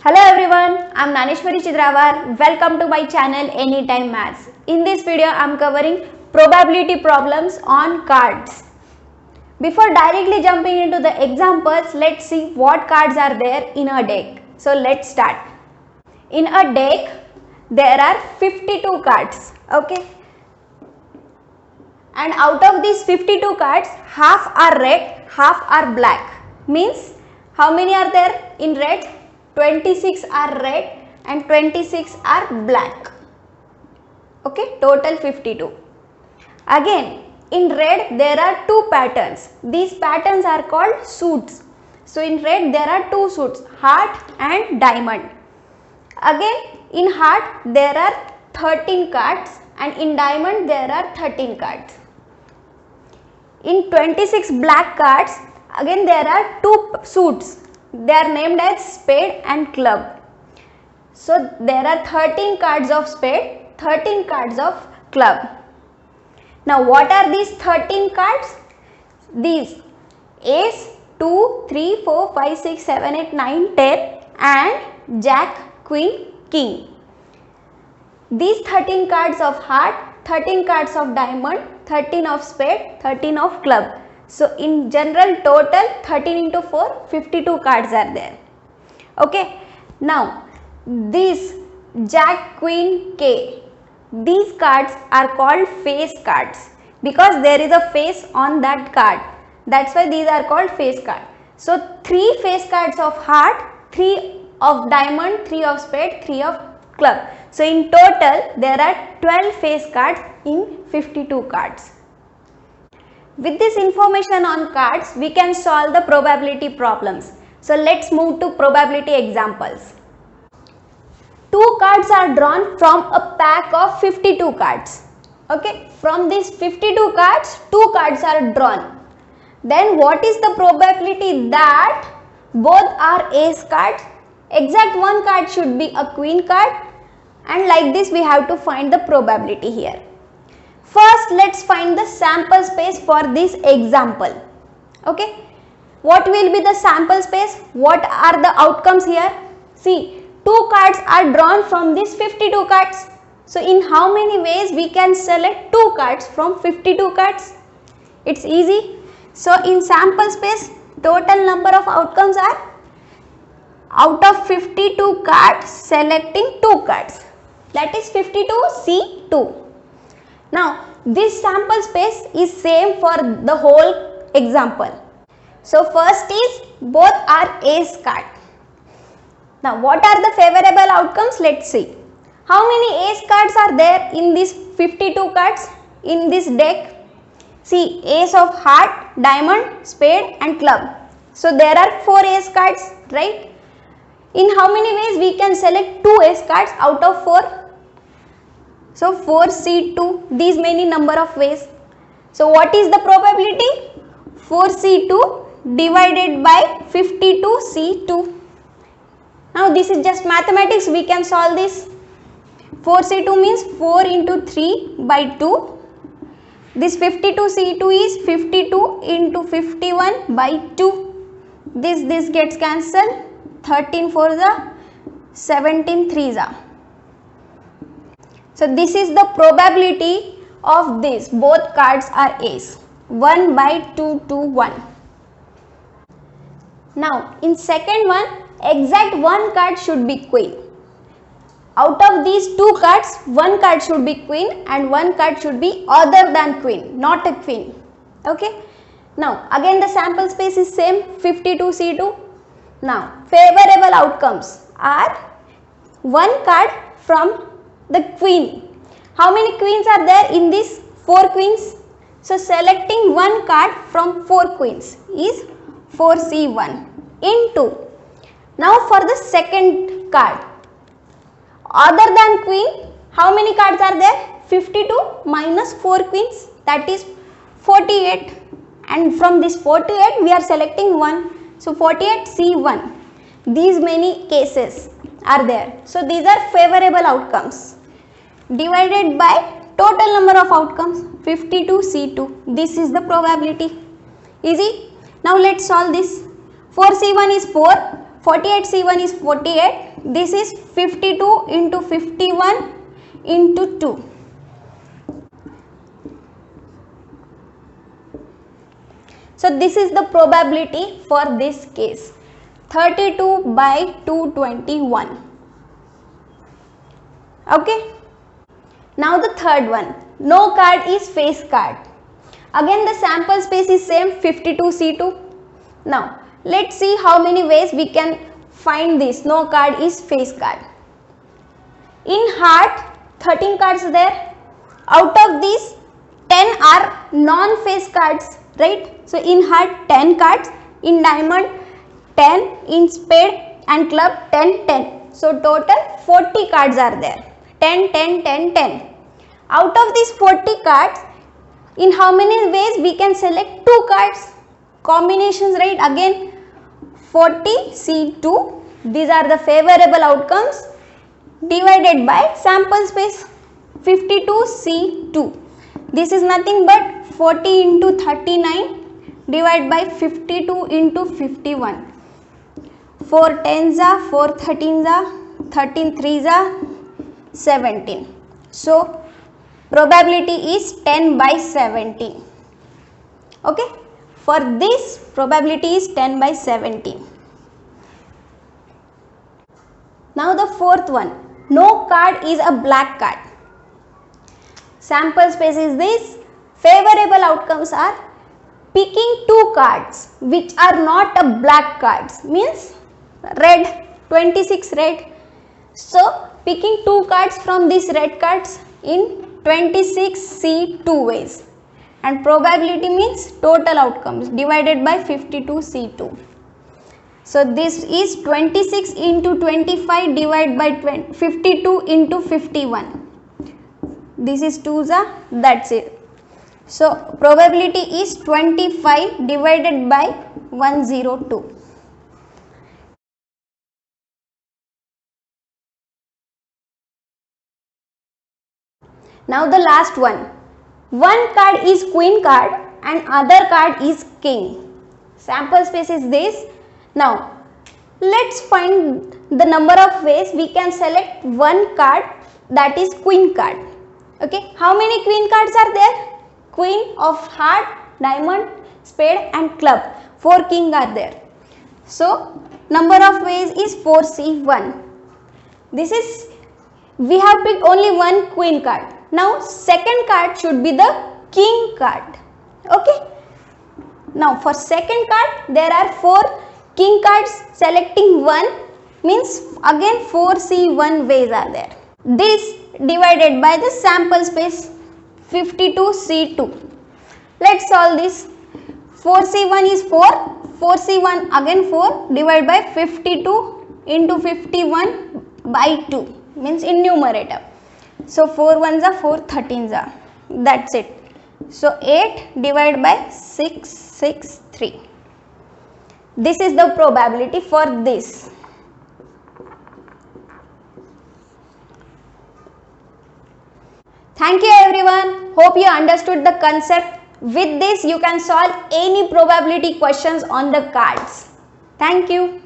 Hello everyone, I'm Naneshwari Chidrawar. Welcome to my channel Anytime Maths. In this video, I'm covering probability problems on cards. Before directly jumping into the examples, let's see what cards are there in a deck. So let's start. In a deck, there are 52 cards. Okay. And out of these 52 cards, half are red, half are black. Means how many are there in red? 26 are red and 26 are black. Okay, total 52. Again, in red there are two patterns. These patterns are called suits. So in red there are two suits, heart and diamond. Again, in heart there are 13 cards and in diamond there are 13 cards. In 26 black cards, again there are two suits. They are named as spade and club. So there are 13 cards of spade, 13 cards of club. Now what are these 13 cards? These ace, 2, 3, 4, 5, 6, 7, 8, 9, 10 and jack, queen, king. These 13 cards of heart, 13 cards of diamond, 13 of spade, 13 of club. So in general total 13 into 4, 52 cards are there. Okay. Now these jack, queen, k, these cards are called face cards because there is a face on that card. That's why these are called face cards. So 3 face cards of heart, 3 of diamond, 3 of spade, 3 of club. So in total there are 12 face cards in 52 cards. With this information on cards, we can solve the probability problems. So let's move to probability examples. 2 cards are drawn from a pack of 52 cards. Okay, from these 52 cards, 2 cards are drawn. Then what is the probability that both are ace cards? Exact one card should be a queen card, and like this we have to find the probability here. First, let's find the sample space for this example. Okay, what will be the sample space? What are the outcomes here? See, 2 cards are drawn from these 52 cards. So in how many ways we can select 2 cards from 52 cards? It's easy. So in sample space, total number of outcomes are out of 52 cards selecting 2 cards. That is 52C2. Now, this sample space is same for the whole example. So, first is both are ace card. Now, what are the favorable outcomes? Let's see. How many ace cards are there in these 52 cards in this deck? See, ace of heart, diamond, spade and club. So, there are 4 ace cards, right? In how many ways we can select 2 ace cards out of 4? So 4C2, these many number of ways. So what is the probability? 4C2 divided by 52C2. Now this is just mathematics, we can solve this. 4C2 means 4 into 3 by 2. This 52C2 is 52 into 51 by 2. This gets cancelled. 13 4s are 17 3s are. So this is the probability of this. Both cards are ace. 1 by 2 to 1. Now in second one, exact one card should be queen. Out of these 2 cards, one card should be queen and one card should be other than queen, not a queen. Okay. Now again the sample space is same, 52C2. Now favorable outcomes are one card from the queen. How many queens are there in this? 4 queens. So selecting one card from 4 queens is 4C1 into. Now for the second card, other than queen, how many cards are there? 52 minus 4 queens, that is 48, and from this 48 we are selecting 1. So 48C1. These many cases are there. So these are favorable outcomes divided by total number of outcomes 52C2. This is the probability. Easy. Now let's solve this. 4C1 is 4, 48C1 is 48, This is 52 into 51 into 2. So this is the probability for this case. 32 by 221. Okay. Now the third one. No card is face card. Again the sample space is same, 52C2. Now let's see how many ways we can find this no card is face card. In heart 13 cards are there. Out of these 10 are non-face cards, right? So in heart 10 cards, in diamond 10, in spade and club 10, 10. So total 40 cards are there. 10, 10, 10, 10. Out of these 40 cards, in how many ways we can select 2 cards? Combinations, right? Again 40C2. These are the favorable outcomes divided by sample space 52C2. This is nothing but 40 into 39 divided by 52 into 51. 4 10s are, 4 13s are, 13 3s are, 17. So probability is 10 by 17. Okay. For this probability is 10 by 17. Now the fourth one. No card is a black card. Sample space is this. Favorable outcomes are picking 2 cards which are not a black cards, means red, 26 red. So picking 2 cards from these red cards in 26C2 ways, and probability means total outcomes divided by 52C2. So this is 26 into 25 divided by 52 into 51. This is 2s, that's it. So probability is 25 divided by 102. Now the last one. One card is queen card and other card is king. Sample space is this. Now let's find the number of ways we can select one card, that is queen card. Okay, how many queen cards are there? Queen of heart, diamond, spade and club. 4 king are there. So number of ways is 4C1. This is, we have picked only one queen card. Now second card should be the king card. Okay. Now for second card there are 4 king cards. Selecting one means again 4C1 ways are there. This divided by the sample space 52C2. Let's solve this. 4C1 is 4. 4C1 again 4 divided by 52 into 51 by 2, means in numerator. So 4 1s are 4 13s are, that's it. So 8 divided by 6 6 3. This is the probability for this. Thank you everyone. Hope you understood the concept. With this you can solve any probability questions on the cards. Thank you.